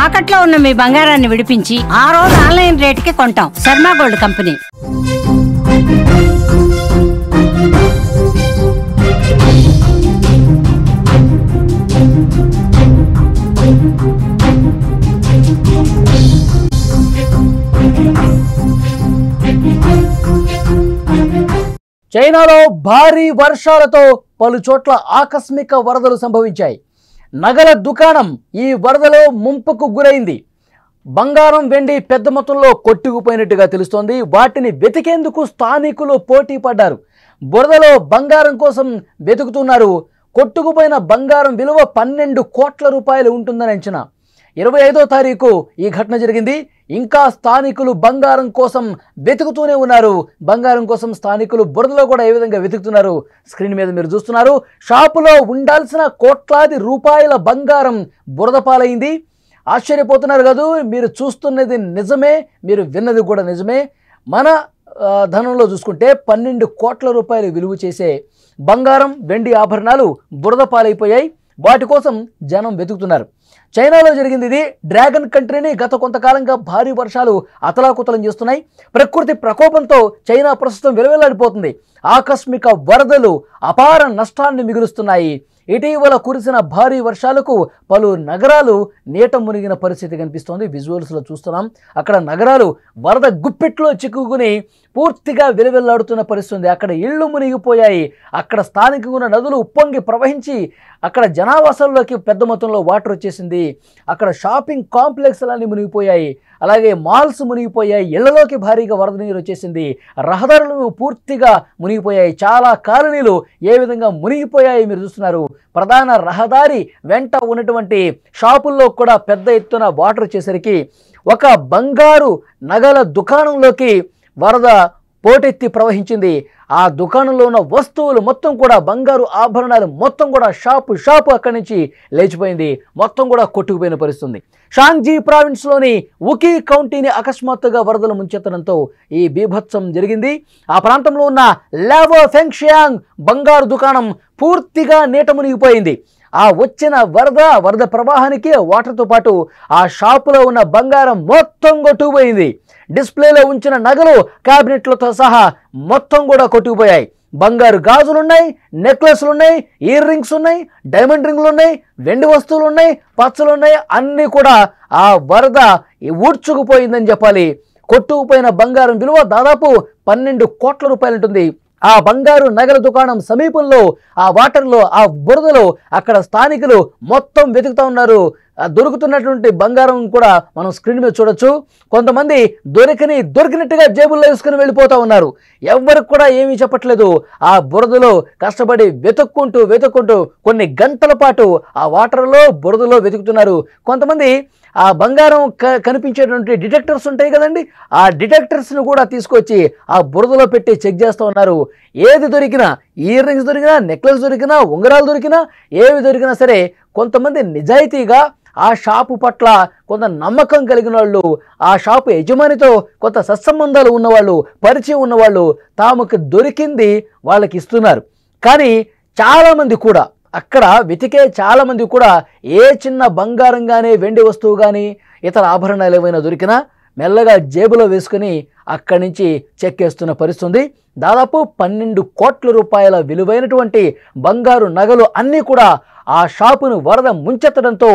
తాకట్లో ఉన్న మీ బంగారాన్ని విడిపించి ఆ రోజు ఆన్లైన్ రేటుకి కొంటాం. Sharma gold company. చైనాలో భారీ వర్షాలతో పలు చోట్ల ఆకస్మిక వరదలు సంభవించాయి. నగల దుకాణం ఈ వరదలో ముంపుకు గురైంది. బంగారం, వెండి పెద్ద మొత్తంలో కొట్టుకుపోయినట్టుగా తెలుస్తోంది. వాటిని వెతికేందుకు స్థానికులు పోటీ పడ్డారు. బురదలో బంగారం కోసం వెతుకుతున్నారు. కొట్టుకుపోయిన బంగారం విలువ 12 కోట్ల రూపాయలు ఉంటుందని అంచనా. 25వ తారీఖు ఈ ఘటన జరిగింది. ఇంకా స్థానికులు బంగారం కోసం వెతుకుతూనే ఉన్నారు. బంగారం కోసం స్థానికులు బురదలో కూడా ఏ విధంగా వెతుకుతున్నారు స్క్రీన్ మీద మీరు చూస్తున్నారు. షాపులో ఉండాల్సిన కోట్లాది రూపాయల బంగారం బురద పాలైంది. ఆశ్చర్యపోతున్నారు కాదు, మీరు చూస్తున్నది నిజమే, మీరు విన్నది కూడా నిజమే. మన ధనంలో చూసుకుంటే 12 కోట్ల రూపాయలు విలువ చేసే బంగారం, వెండి ఆభరణాలు బురద పాలైపోయాయి. వాటి కోసం జనం వెతుకుతున్నారు. చైనాలో జరిగింది ఇది. డ్రాగన్ కంట్రీని గత కొంతకాలంగా భారీ వర్షాలు అతలాకుతలం చేస్తున్నాయి. ప్రకృతి ప్రకోపంతో చైనా ప్రస్తుతం విలవిల్లాడిపోతుంది. ఆకస్మిక వరదలు అపార నష్టాన్ని మిగులుస్తున్నాయి. ఇటీవల కురిసిన భారీ వర్షాలకు పలు నగరాలు నీట మునిగిన పరిస్థితి కనిపిస్తోంది. విజువల్స్లో చూస్తున్నాం. అక్కడ నగరాలు వరద గుప్పెట్లో చిక్కుకుని పూర్తిగా విలవిల్లాడుతున్న పరిస్థితి. అక్కడ ఇళ్లు మునిగిపోయాయి. అక్కడ స్థానికంగా ఉన్న నదులు ఉప్పొంగి ప్రవహించి అక్కడ జనావాసాల్లోకి పెద్ద మొత్తంలో వాటర్ వచ్చేసింది. అక్కడ షాపింగ్ కాంప్లెక్స్లన్నీ మునిగిపోయాయి. అలాగే మాల్స్ మునిగిపోయాయి. ఇళ్లలోకి భారీగా వరద నీరు వచ్చేసింది. రహదారులు పూర్తిగా మునిగిపోయాయి. చాలా కాలనీలు ఏ విధంగా మునిగిపోయాయి మీరు చూస్తున్నారు. ప్రధాన రహదారి వెంట ఉన్నటువంటి షాపుల్లో కూడా పెద్ద ఎత్తున వాటర్ వచ్చేసరికి ఒక బంగారు నగల దుకాణంలోకి వరద పోటెత్తి ప్రవహించింది. ఆ దుకాణంలో ఉన్న వస్తువులు మొత్తం కూడా, బంగారు ఆభరణాలు మొత్తం కూడా షాపు అక్కడి నుంచి లేచిపోయింది. మొత్తం కూడా కొట్టుకుపోయిన పరిస్థితుంది. షాంగ్జీ ప్రావిన్స్లోని వుకీ కౌంటీని అకస్మాత్తుగా వరదలు ముంచెత్తడంతో ఈ బీభత్సం జరిగింది. ఆ ప్రాంతంలో ఉన్న లావో ఫెంగ్షియాంగ్ బంగారు దుకాణం పూర్తిగా నీట మునిగిపోయింది. ఆ వచ్చిన వరద ప్రవాహానికి వాటర్తో పాటు ఆ షాపులో ఉన్న బంగారం మొత్తం కొట్టుకుపోయింది. డిస్ప్లేలో ఉంచిన నగలు, క్యాబినెట్లతో సహా మొత్తం కూడా కొట్టుకుపోయాయి. బంగారు గాజులున్నాయి, నెక్లెస్లున్నాయి, ఇయర్ రింగ్స్ ఉన్నాయి, డైమండ్ రింగ్లు ఉన్నాయి, వెండి వస్తువులు ఉన్నాయి, పచ్చలున్నాయి. అన్నీ కూడా ఆ వరద ఊడ్చుకుపోయిందని చెప్పాలి. కొట్టుకుపోయిన బంగారం విలువ దాదాపు 12 కోట్ల రూపాయలు ఉంటుంది. ఆ బంగారు నగల దుకాణం సమీపంలో ఆ వాటర్లో, ఆ బురదలో అక్కడ స్థానికులు మొత్తం వెతుకుతూ ఉన్నారు. దొరుకుతున్నటువంటి బంగారం కూడా మనం స్క్రీన్ మీద చూడొచ్చు. కొంతమంది దొరికినట్టుగా జేబుల్లో వేసుకుని వెళ్ళిపోతూ ఉన్నారు. ఎవరికి కూడా ఏమీ చెప్పట్లేదు. ఆ బురదలో కష్టపడి వెతుక్కుంటూ కొన్ని గంటల పాటు ఆ వాటర్లో, బురదలో వెతుకుతున్నారు. కొంతమంది ఆ బంగారం కనిపించేటువంటి డిటెక్టర్స్ ఉంటాయి కదండి, ఆ డిటెక్టర్స్ను కూడా తీసుకొచ్చి ఆ బురదలో పెట్టి చెక్ చేస్తూ ఉన్నారు. ఏది దొరికినా, ఇయర్ రింగ్స్ దొరికినా, నెక్లెస్ దొరికినా, ఉంగరాలు దొరికినా, ఏవి దొరికినా సరే కొంతమంది నిజాయితీగా ఆ షాపు పట్ల కొంత నమ్మకం కలిగిన వాళ్ళు, ఆ షాపు యజమానితో కొంత సత్సంబంధాలు ఉన్నవాళ్ళు, పరిచయం ఉన్నవాళ్ళు తాముకు దొరికింది వాళ్ళకి ఇస్తున్నారు. కానీ చాలామంది కూడా అక్కడ వెతికే చాలామంది కూడా ఏ చిన్న బంగారం కానీ, వెండి వస్తువు కానీ, ఇతర ఆభరణాలు ఏమైనా దొరికినా మెల్లగా జేబులో వేసుకుని అక్కడి నుంచి చెక్కేస్తున్న పరిస్థితి. దాదాపు 12 కోట్ల రూపాయల విలువైనటువంటి బంగారు నగలు అన్నీ కూడా ఆ షాపును వరద ముంచెత్తడంతో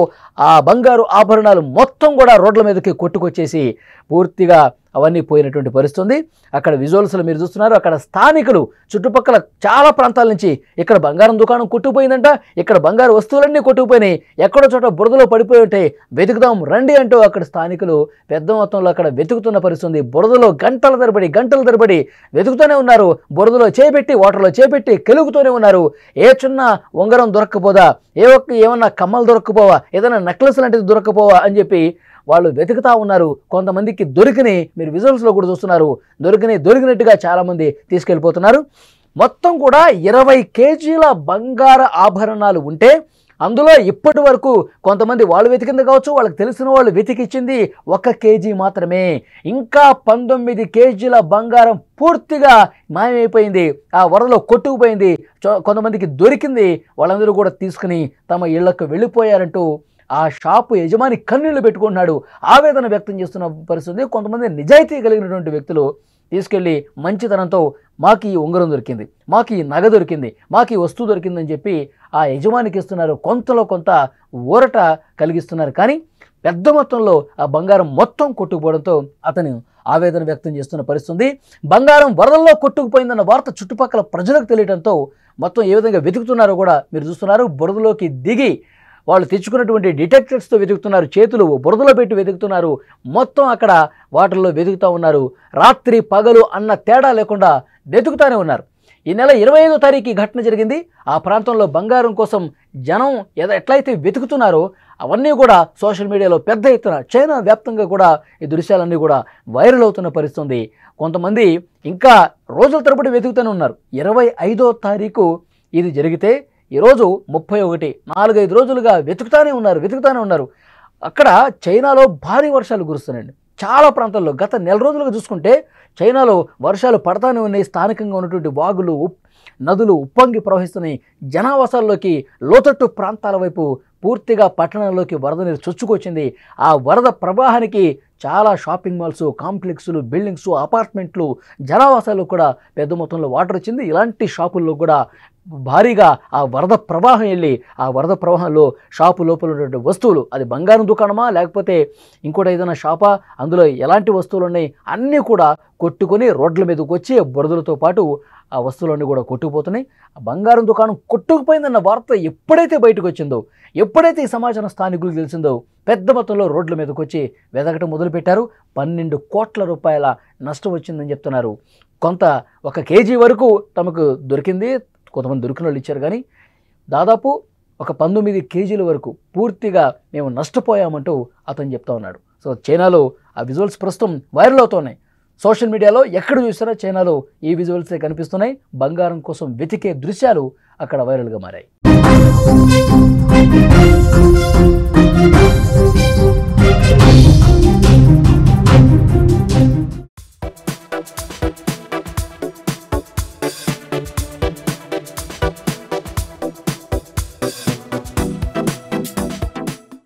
ఆ బంగారు ఆభరణాలు మొత్తం కూడా రోడ్ల మీదకి కొట్టుకొచ్చేసి పూర్తిగా అవన్నీ పోయినటువంటి పరిస్థితి. అక్కడ విజువల్స్లో మీరు చూస్తున్నారు. అక్కడ స్థానికులు చుట్టుపక్కల చాలా ప్రాంతాల నుంచి ఇక్కడ బంగారం దుకాణం కొట్టుకుపోయిందంట, ఇక్కడ బంగారు వస్తువులన్నీ కొట్టుకుపోయినాయి, ఎక్కడో చోట బురదలో పడిపోయి ఉంటాయి, వెతుకుదాం రండి అంటూ అక్కడ స్థానికులు పెద్ద మొత్తంలో అక్కడ వెతుకుతున్న పరిస్థితి. బురదలో గంటల తరబడి వెతుకుతూనే ఉన్నారు. బురదలో చేపెట్టి, వాటర్లో చేపెట్టి కెలుగుతూనే ఉన్నారు. ఏ చిన్న ఉంగరం దొరక్కపోదా, ఏమన్నా కమ్మలు దొరక్కపోవా, ఏదైనా నెక్లెస్ లాంటిది దొరక్కపోవా అని చెప్పి వాళ్ళు వెతుకుతా ఉన్నారు. కొంతమందికి దొరికినాయి, మీరు విజువల్స్లో కూడా చూస్తున్నారు. దొరికినట్టుగా చాలామంది తీసుకెళ్ళిపోతున్నారు. మొత్తం కూడా 20 కేజీల బంగార ఆభరణాలు ఉంటే అందులో ఇప్పటి వరకు కొంతమంది వాళ్ళు వెతికింది కావచ్చు, వాళ్ళకి తెలిసిన వాళ్ళు వెతికిచ్చింది 1 కేజీ మాత్రమే. ఇంకా 19 కేజీల బంగారం పూర్తిగా మాయమైపోయింది, ఆ వరదలో కొట్టుకుపోయింది. కొంతమందికి దొరికింది, వాళ్ళందరూ కూడా తీసుకుని తమ ఇళ్లకు వెళ్ళిపోయారంటూ ఆ షాపు యజమాని కన్నీళ్లు పెట్టుకుంటున్నాడు, ఆవేదన వ్యక్తం చేస్తున్న పరిస్థితి. కొంతమంది నిజాయితీ కలిగినటువంటి వ్యక్తులు తీసుకెళ్ళి మంచితనంతో మాకు ఈ ఉంగరం దొరికింది, మాకు ఈ నగ దొరికింది, మాకు ఈ వస్తువు దొరికిందని చెప్పి ఆ యజమానికి ఇస్తున్నారు. కొంతలో కొంత ఊరట కలిగిస్తున్నారు. కానీ పెద్ద మొత్తంలో ఆ బంగారం మొత్తం కొట్టుకుపోవడంతో అతను ఆవేదన వ్యక్తం చేస్తున్న పరిస్థితి. బంగారం వరదల్లో కొట్టుకుపోయిందన్న వార్త చుట్టుపక్కల ప్రజలకు తెలియడంతో మొత్తం ఏ విధంగా వెతుకుతున్నారో కూడా మీరు చూస్తున్నారు. బురదలోకి దిగి వాళ్ళు తెచ్చుకున్నటువంటి డిటెక్టర్స్తో వెతుకుతున్నారు, చేతులు బురదలో పెట్టి వెతుకుతున్నారు, మొత్తం అక్కడ వాటర్లో వెతుకుతూ ఉన్నారు. రాత్రి పగలు అన్న తేడా లేకుండా వెతుకుతూనే ఉన్నారు. ఈ నెల 25వ తారీఖు ఈ ఘటన జరిగింది. ఆ ప్రాంతంలో బంగారం కోసం జనం ఎట్లయితే వెతుకుతున్నారో అవన్నీ కూడా సోషల్ మీడియాలో పెద్ద ఎత్తున చైనా వ్యాప్తంగా కూడా ఈ దృశ్యాలన్నీ కూడా వైరల్ అవుతున్న పరిస్థితి. కొంతమంది ఇంకా రోజుల తరబడి వెతుకుతూనే ఉన్నారు. 25వ తారీఖు ఇది జరిగితే ఈరోజు 31, 4-5 రోజులుగా వెతుకుతూనే ఉన్నారు. అక్కడ చైనాలో భారీ వర్షాలు కురుస్తున్నాయండి. చాలా ప్రాంతాల్లో గత నెల రోజులుగా చూసుకుంటే చైనాలో వర్షాలు పడతానే ఉన్నాయి. స్థానికంగా ఉన్నటువంటి వాగులు, నదులు ఉప్పొంగి ప్రవహిస్తున్నాయి. జనావాసాల్లోకి, లోతట్టు ప్రాంతాల వైపు పూర్తిగా పట్టణంలోకి వరద నీరు చొచ్చుకొచ్చింది. ఆ వరద ప్రవాహానికి చాలా షాపింగ్ మాల్స్, కాంప్లెక్స్లు, బిల్డింగ్స్, అపార్ట్మెంట్లు, జనావాసాలు కూడా పెద్ద మొత్తంలో వాటర్ వచ్చింది. ఇలాంటి షాపుల్లో కూడా భారీగా ఆ వరద ప్రవాహం వెళ్ళి ఆ వరద ప్రవాహంలో షాపు లోపల ఉన్నటువంటి వస్తువులు, అది బంగారం దుకాణమా లేకపోతే ఇంకోటి ఏదైనా షాపా, అందులో ఎలాంటి వస్తువులు ఉన్నాయి అన్నీ కూడా కొట్టుకొని రోడ్ల మీదకి వచ్చి బురదలతో పాటు ఆ వస్తువులన్నీ కూడా కొట్టుకుపోతున్నాయి. ఆ బంగారం దుకాణం కొట్టుకుపోయిందన్న వార్త ఎప్పుడైతే బయటకు వచ్చిందో, ఎప్పుడైతే ఈ సమాచారం స్థానికులకు తెలిసిందో పెద్ద మొత్తంలో రోడ్ల మీదకి వచ్చి వెతకటం మొదలుపెట్టారు. 12 కోట్ల రూపాయల నష్టం వచ్చిందని చెప్తున్నారు. కొంత 1 కేజీ వరకు తమకు దొరికింది, కొంతమంది దొరికిన వాళ్ళు ఇచ్చారు. కానీ దాదాపు ఒక 19 కేజీల వరకు పూర్తిగా మేము నష్టపోయామంటూ అతను చెప్తా ఉన్నాడు. సో చైనాలో ఆ విజువల్స్ ప్రస్తుతం వైరల్ అవుతున్నాయి. సోషల్ మీడియాలో ఎక్కడ చూసినా చైనాలో ఈ విజువల్సే కనిపిస్తున్నాయి. బంగారం కోసం వెతికే దృశ్యాలు అక్కడ వైరల్గా మారాయి.